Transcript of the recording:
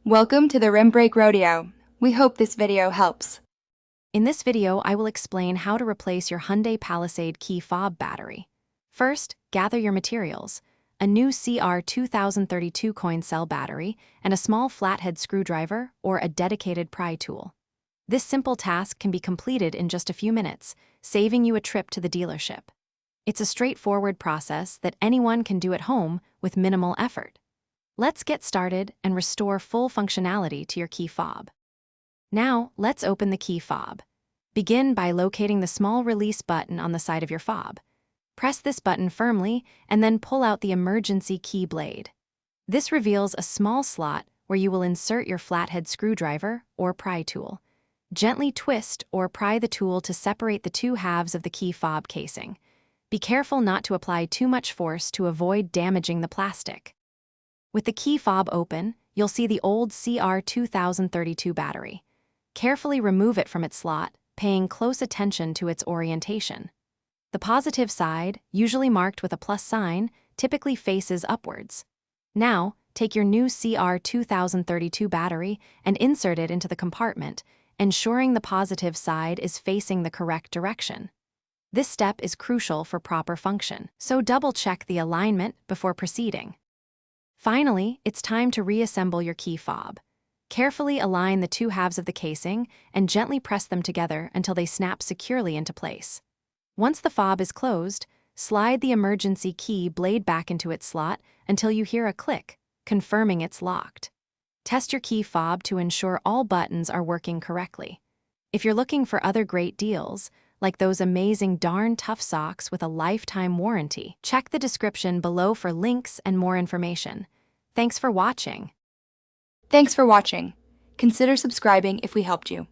Welcome to the Rim Break Rodeo. We hope this video helps. In this video, I will explain how to replace your Hyundai Palisade key fob battery. First, gather your materials: a new CR2032 coin cell battery and a small flathead screwdriver or a dedicated pry tool. This simple task can be completed in just a few minutes, saving you a trip to the dealership. It's a straightforward process that anyone can do at home with minimal effort. Let's get started and restore full functionality to your key fob. Now, let's open the key fob. Begin by locating the small release button on the side of your fob. Press this button firmly and then pull out the emergency key blade. This reveals a small slot where you will insert your flathead screwdriver or pry tool. Gently twist or pry the tool to separate the two halves of the key fob casing. Be careful not to apply too much force to avoid damaging the plastic. With the key fob open, you'll see the old CR2032 battery. Carefully remove it from its slot, paying close attention to its orientation. The positive side, usually marked with a plus sign, typically faces upwards. Now, take your new CR2032 battery and insert it into the compartment, ensuring the positive side is facing the correct direction. This step is crucial for proper function, so double-check the alignment before proceeding. Finally, it's time to reassemble your key fob. Carefully align the two halves of the casing and gently press them together until they snap securely into place. Once the fob is closed, slide the emergency key blade back into its slot until you hear a click, confirming it's locked. Test your key fob to ensure all buttons are working correctly. If you're looking for other great deals, like those amazing darn tough socks with a lifetime warranty, check the description below for links and more information. Thanks for watching. Thanks for watching. Consider subscribing if we helped you.